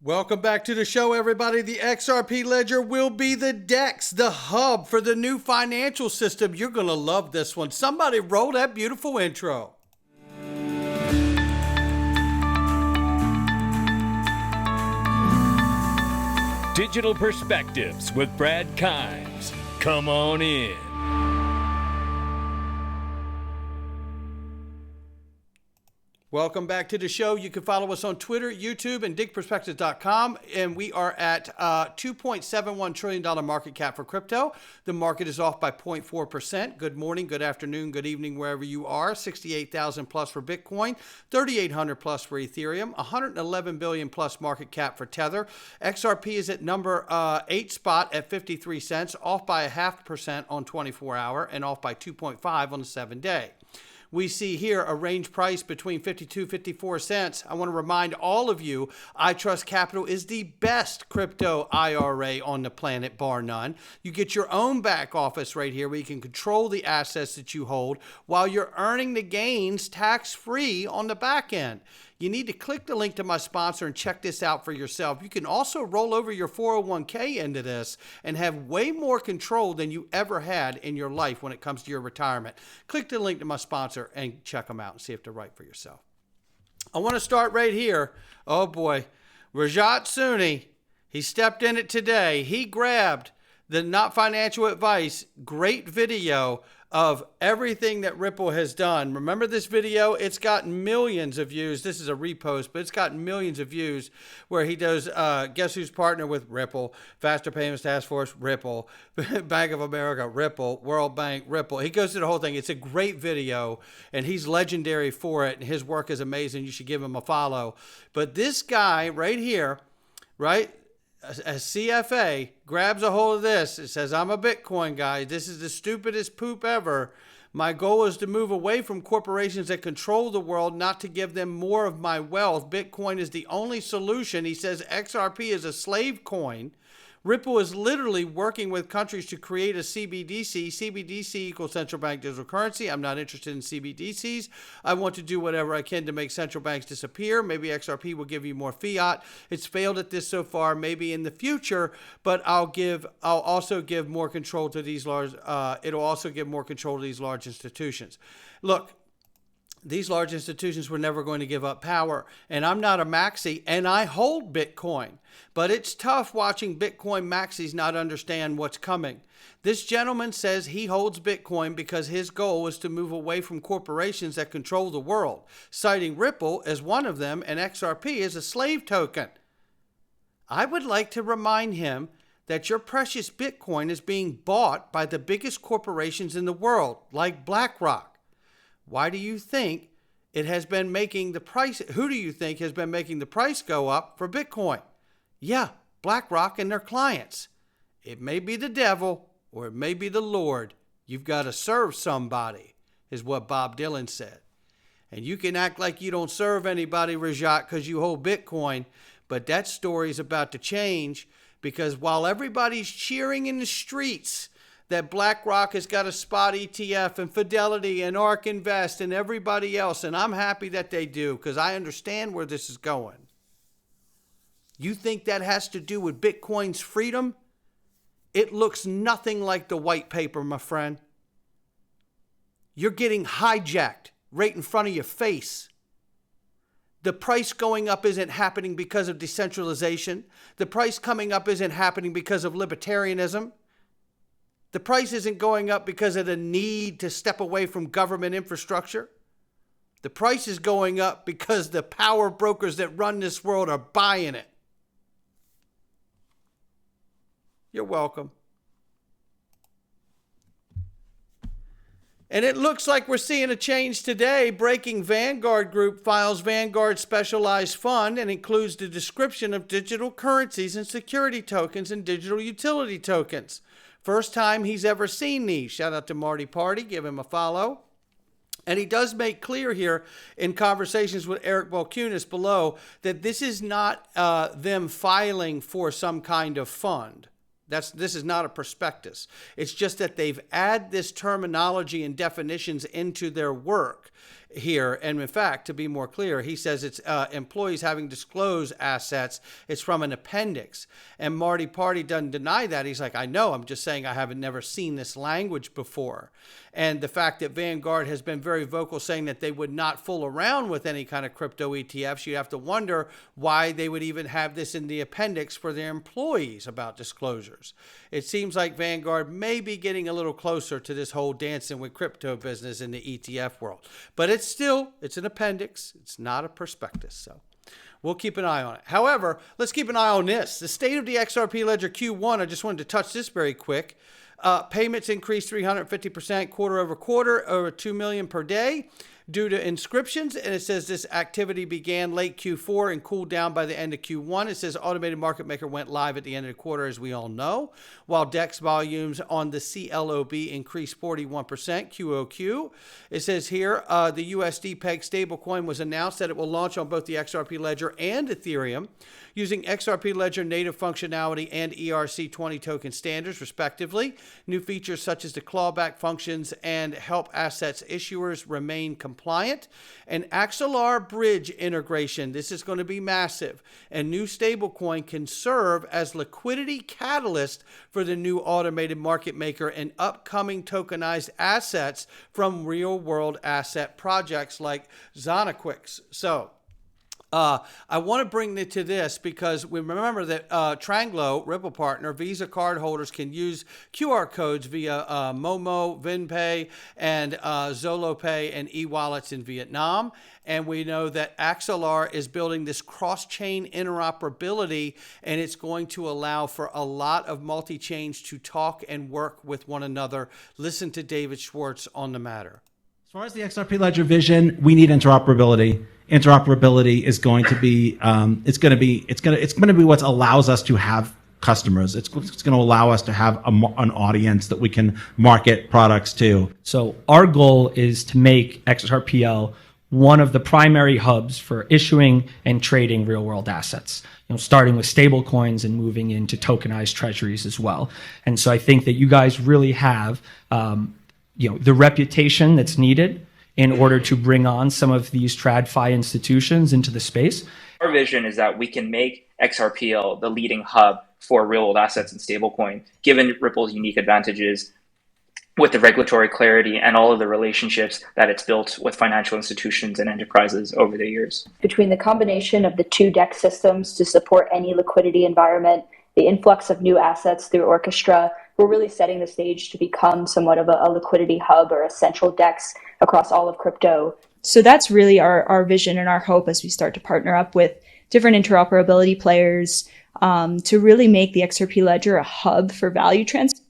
Welcome back to the show, everybody. The XRP ledger will be the DEX, the hub for the new financial system. You're going to love this one. Somebody roll that beautiful intro. Digital Perspectives with Brad Kimes. Come on in. Welcome back to the show. You can follow us on Twitter, YouTube, and digitalperspectives.com. And we are at $2.71 trillion market cap for crypto. The market is off by 0.4%. Good morning, good afternoon, good evening, wherever you are. 68,000 plus for Bitcoin, 3,800 plus for Ethereum, 111 billion plus market cap for Tether. XRP is at number 8 spot at 53 cents, off by 0.5% on 24-hour and off by 2.5 on the 7-day. We see here a range price between 52 and 54 cents. I want to remind all of you, I Trust Capital is the best crypto IRA on the planet, bar none. You get your own back office right here where you can control the assets that you hold while you're earning the gains tax-free on the back end. You need to click the link to my sponsor and check this out for yourself. You can also roll over your 401k into this and have way more control than you ever had in your life when it comes to your retirement. Click the link to my sponsor and check them out and see if they're right for yourself. I want to start right here. Oh boy, Rajat Sunni, he stepped in it today. He grabbed the Not Financial Advice great video of everything that Ripple has done. Remember this video? It's gotten millions of views. This is a repost, but it's gotten millions of views where he does, guess who's partner with Ripple, Faster Payments Task Force, Ripple, Bank of America, Ripple, World Bank, Ripple. He goes through the whole thing. It's a great video, and he's legendary for it, and his work is amazing. You should give him a follow. But this guy right here, right, a CFA grabs a hold of this. It says, I'm a Bitcoin guy. This is the stupidest poop ever. My goal is to move away from corporations that control the world, not to give them more of my wealth. Bitcoin is the only solution. He says XRP is a slave coin. Ripple is literally working with countries to create a CBDC. CBDC equals central bank digital currency. I'm not interested in CBDCs. I want to do whatever I can to make central banks disappear. Maybe XRP will give you more fiat. It's failed at this so far. Maybe in the future, but I'll also give more control to these large. It'll also give more control to these large institutions. Look. These large institutions were never going to give up power. And I'm not a maxi, and I hold Bitcoin. But it's tough watching Bitcoin maxis not understand what's coming. This gentleman says he holds Bitcoin because his goal is to move away from corporations that control the world, citing Ripple as one of them and XRP as a slave token. I would like to remind him that your precious Bitcoin is being bought by the biggest corporations in the world, like BlackRock. Why do you think it has been making the price? Who do you think has been making the price go up for Bitcoin? Yeah, BlackRock and their clients. It may be the devil or it may be the Lord. You've got to serve somebody, is what Bob Dylan said. And you can act like you don't serve anybody, Rajat, because you hold Bitcoin. But that story is about to change because while everybody's cheering in the streets that BlackRock has got a spot ETF and Fidelity and ARK Invest and everybody else. And I'm happy that they do because I understand where this is going. You think that has to do with Bitcoin's freedom? It looks nothing like the white paper, my friend. You're getting hijacked right in front of your face. The price going up isn't happening because of decentralization. The price coming up isn't happening because of libertarianism. The price isn't going up because of the need to step away from government infrastructure. The price is going up because the power brokers that run this world are buying it. You're welcome. And it looks like we're seeing a change today. Breaking Vanguard Group files Vanguard Specialized Fund and includes the description of digital currencies and security tokens and digital utility tokens. First time he's ever seen these. Shout out to Marty Party. Give him a follow. And he does make clear here in conversations with Eric Balkunis below that this is not them filing for some kind of fund. This is not a prospectus. It's just that they've added this terminology and definitions into their work. here. And in fact, to be more clear, he says it's employees having disclosed assets. It's from an appendix. And Marty Party doesn't deny that. He's like, I know, I'm just saying I haven't never seen this language before. And the fact that Vanguard has been very vocal saying that they would not fool around with any kind of crypto ETFs, you have to wonder why they would even have this in the appendix for their employees about disclosures. It seems like Vanguard may be getting a little closer to this whole dancing with crypto business in the ETF world. But it's an appendix. It's not a prospectus. So we'll keep an eye on it. However, let's keep an eye on this. The state of the XRP ledger Q1, I just wanted to touch this very quick. Payments increased 350% quarter over quarter, over 2 million per day due to inscriptions. And it says this activity began late Q4 and cooled down by the end of Q1. It says automated market maker went live at the end of the quarter, as we all know, while DEX volumes on the CLOB increased 41% QOQ. It says here the USD peg stablecoin was announced that it will launch on both the XRP ledger and Ethereum using XRP ledger native functionality and ERC20 token standards, respectively. New features such as the clawback functions and help assets issuers remain compliant. And Axelar bridge integration. This is going to be massive. And new stablecoin can serve as liquidity catalyst for the new automated market maker and upcoming tokenized assets from real world asset projects like Zonaquix. So I want to bring it to this because we remember that Tranglo, Ripple partner, Visa card holders can use QR codes via Momo, VinPay, and ZoloPay and e-wallets in Vietnam. And we know that Axelar is building this cross-chain interoperability, and it's going to allow for a lot of multi-chains to talk and work with one another. Listen to David Schwartz on the matter. As far as the XRP ledger vision, we need interoperability. Interoperability is going to be it's going to be what allows us to have customers. It's going to allow us to have an audience that we can market products to. So our goal is to make XRPL one of the primary hubs for issuing and trading real world assets, starting with stable coins and moving into tokenized treasuries as well. And so I think that you guys really have the reputation that's needed in order to bring on some of these TradFi institutions into the space. Our vision is that we can make XRPL the leading hub for real world assets and stablecoin, given Ripple's unique advantages with the regulatory clarity and all of the relationships that it's built with financial institutions and enterprises over the years. Between the combination of the two DEX systems to support any liquidity environment, the influx of new assets through Orchestra, we're really setting the stage to become somewhat of a liquidity hub or a central DEX across all of crypto. So that's really our vision and our hope as we start to partner up with different interoperability players to really make the XRP ledger a hub for value transfer.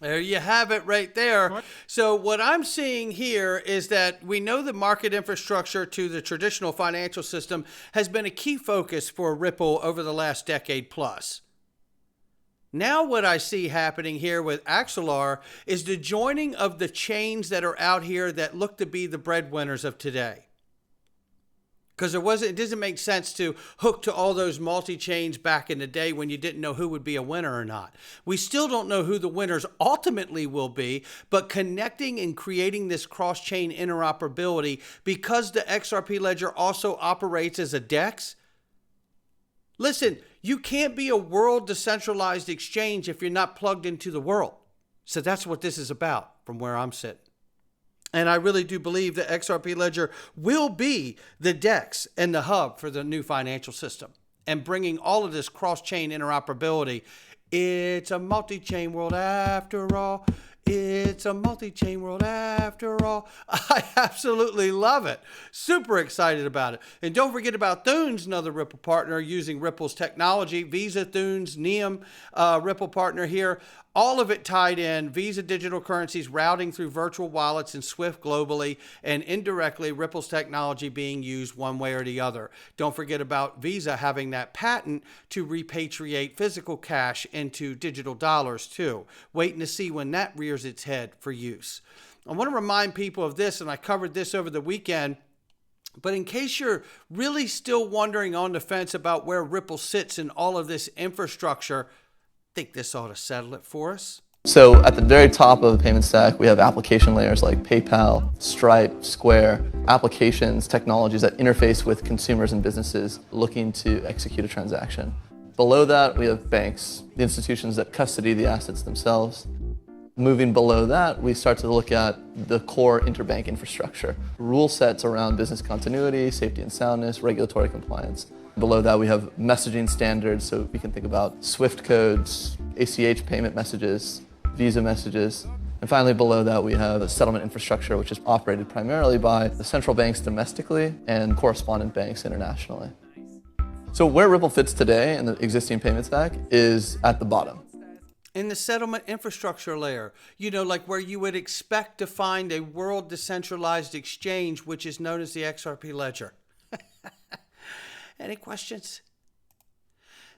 There you have it right there. So what I'm seeing here is that we know the market infrastructure to the traditional financial system has been a key focus for Ripple over the last decade plus. Now what I see happening here with Axelar is the joining of the chains that are out here that look to be the breadwinners of today. Because it doesn't make sense to hook to all those multi-chains back in the day when you didn't know who would be a winner or not. We still don't know who the winners ultimately will be, but connecting and creating this cross-chain interoperability because the XRP ledger also operates as a DEX. Listen, you can't be a world decentralized exchange if you're not plugged into the world. So that's what this is about from where I'm sitting. And I really do believe that XRP Ledger will be the DEX and the hub for the new financial system and bringing all of this cross-chain interoperability. It's a multi-chain world after all. It's a multi-chain world after all. I absolutely love it. Super excited about it. And don't forget about Thunes, another Ripple partner using Ripple's technology. Visa, Thunes, Neum, Ripple partner here. All of it tied in. Visa digital currencies routing through virtual wallets and SWIFT globally, and indirectly Ripple's technology being used one way or the other. Don't forget about Visa having that patent to repatriate physical cash into digital dollars too. Waiting to see when that rears its head for use. I want to remind people of this, and I covered this over the weekend, but in case you're really still wondering on the fence about where Ripple sits in all of this infrastructure, I think this ought to settle it for us. So at the very top of the payment stack, we have application layers like PayPal, Stripe, Square, applications, technologies that interface with consumers and businesses looking to execute a transaction. Below that, we have banks, the institutions that custody the assets themselves. Moving below that, we start to look at the core interbank infrastructure, rule sets around business continuity, safety and soundness, regulatory compliance. Below that, we have messaging standards, so we can think about SWIFT codes, ACH payment messages, Visa messages. And finally, below that, we have a settlement infrastructure, which is operated primarily by the central banks domestically and correspondent banks internationally. So where Ripple fits today in the existing payment stack is at the bottom. In the settlement infrastructure layer, you know, like where you would expect to find a world decentralized exchange, which is known as the XRP ledger. Any questions?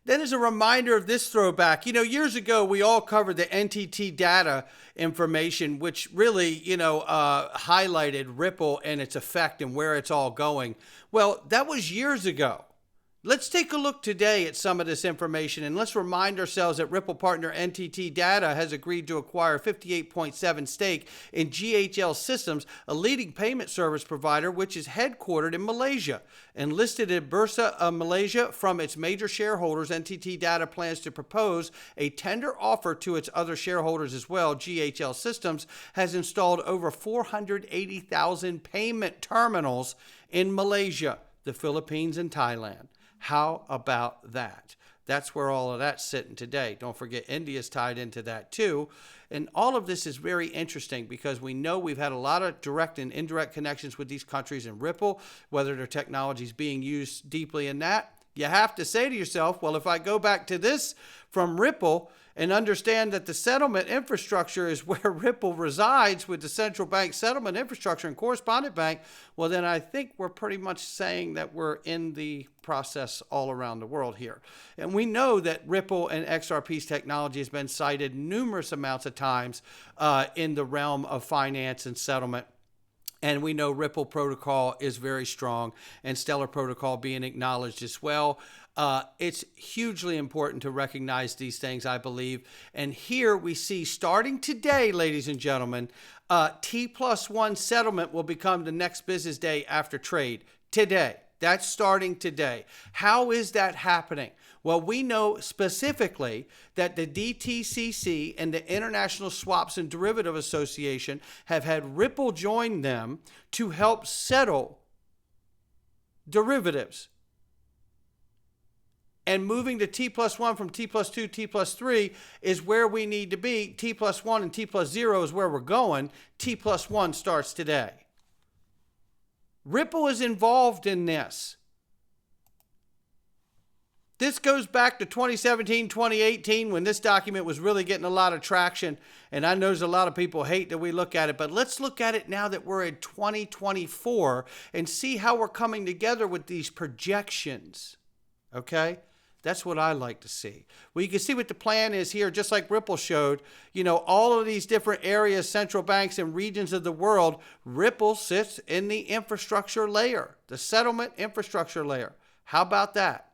Then as a reminder of this throwback, you know, years ago, we all covered the NTT data information, which really, you know, highlighted Ripple and its effect and where it's all going. Well, that was years ago. Let's take a look today at some of this information, and let's remind ourselves that Ripple partner NTT Data has agreed to acquire 58.7% stake in GHL Systems, a leading payment service provider which is headquartered in Malaysia and listed at Bursa of Malaysia. From its major shareholders, NTT Data plans to propose a tender offer to its other shareholders as well. GHL Systems has installed over 480,000 payment terminals in Malaysia, the Philippines, and Thailand. How about that? That's where all of that's sitting today. Don't forget, India's tied into that too. And all of this is very interesting because we know we've had a lot of direct and indirect connections with these countries in Ripple, whether their technology is being used deeply in that. You have to say to yourself, well, if I go back to this from Ripple and understand that the settlement infrastructure is where Ripple resides with the central bank settlement infrastructure and correspondent bank, well, then I think we're pretty much saying that we're in the process all around the world here. And we know that Ripple and XRP's technology has been cited numerous amounts of times in the realm of finance and settlement. And we know Ripple protocol is very strong and Stellar protocol being acknowledged as well. It's hugely important to recognize these things, I believe. And here we see, starting today, ladies and gentlemen, T+1 settlement will become the next business day after trade. Today. That's starting today. How is that happening? Well, we know specifically that the DTCC and the International Swaps and Derivative Association have had Ripple join them to help settle derivatives. And moving to T+1 from T+2, T+3 is where we need to be. T+1 and T+0 is where we're going. T+1 starts today. Ripple is involved in this. This goes back to 2017, 2018, when this document was really getting a lot of traction. And I know there's a lot of people hate that we look at it, but let's look at it now that we're in 2024 and see how we're coming together with these projections. Okay? That's what I like to see. Well, you can see what the plan is here, just like Ripple showed. You know, all of these different areas, central banks, and regions of the world, Ripple sits in the infrastructure layer, the settlement infrastructure layer. How about that?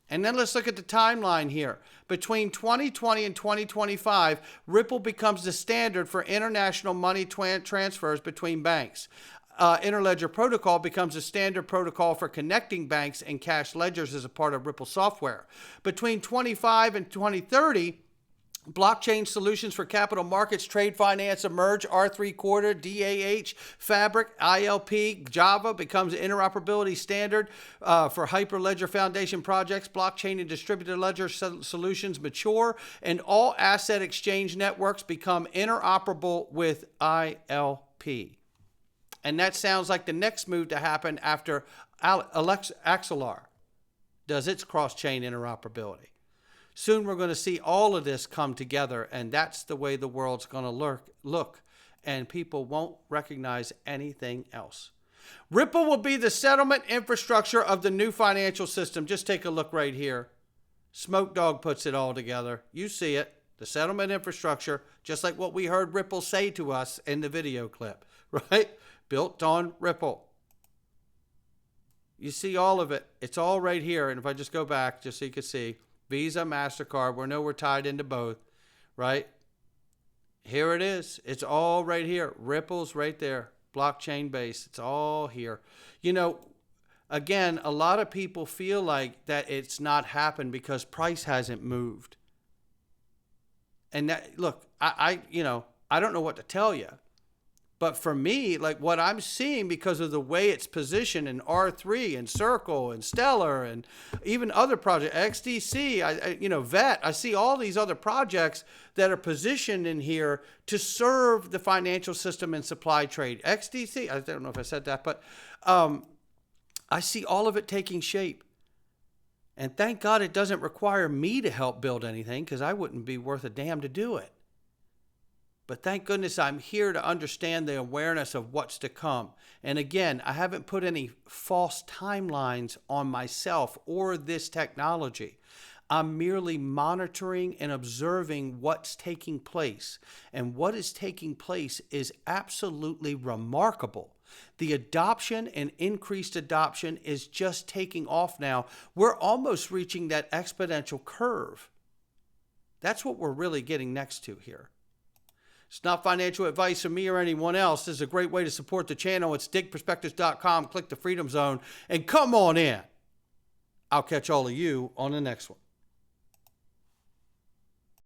And then let's look at the timeline here. Between 2020 and 2025, Ripple becomes the standard for international money transfers between banks. Interledger Protocol becomes a standard protocol for connecting banks and cash ledgers as a part of Ripple software. Between 25 and 2030, blockchain solutions for capital markets, trade finance emerge. R3 Quarter, DAH, Fabric, ILP, Java becomes an interoperability standard for Hyperledger Foundation projects. Blockchain and distributed ledger solutions mature, and all asset exchange networks become interoperable with ILP. And that sounds like the next move to happen after Axelar does its cross-chain interoperability. Soon we're going to see all of this come together, and that's the way the world's going to look, and people won't recognize anything else. Ripple will be the settlement infrastructure of the new financial system. Just take a look right here. Smoke Dog puts it all together. You see it. The settlement infrastructure, just like what we heard Ripple say to us in the video clip, right? Built on Ripple. You see all of it. It's all right here. And if I just go back, just so you can see, Visa, MasterCard, we know we're tied into both. right? Here it is. It's all right here. Ripple's right there. Blockchain base. It's all here. You know, again, a lot of people feel like that it's not happened because price hasn't moved. And that, look, I don't know what to tell you. But for me, like what I'm seeing because of the way it's positioned in R3 and Circle and Stellar and even other projects, XDC, VET, I see all these other projects that are positioned in here to serve the financial system and supply trade. XDC, I don't know if I said that, but I see all of it taking shape. And thank God it doesn't require me to help build anything because I wouldn't be worth a damn to do it. But thank goodness I'm here to understand the awareness of what's to come. And again, I haven't put any false timelines on myself or this technology. I'm merely monitoring and observing what's taking place. And what is taking place is absolutely remarkable. The adoption and increased adoption is just taking off now. We're almost reaching that exponential curve. That's what we're really getting next to here. It's not financial advice from me or anyone else. This is a great way to support the channel. It's digperspectives.com. Click the Freedom Zone and come on in. I'll catch all of you on the next one.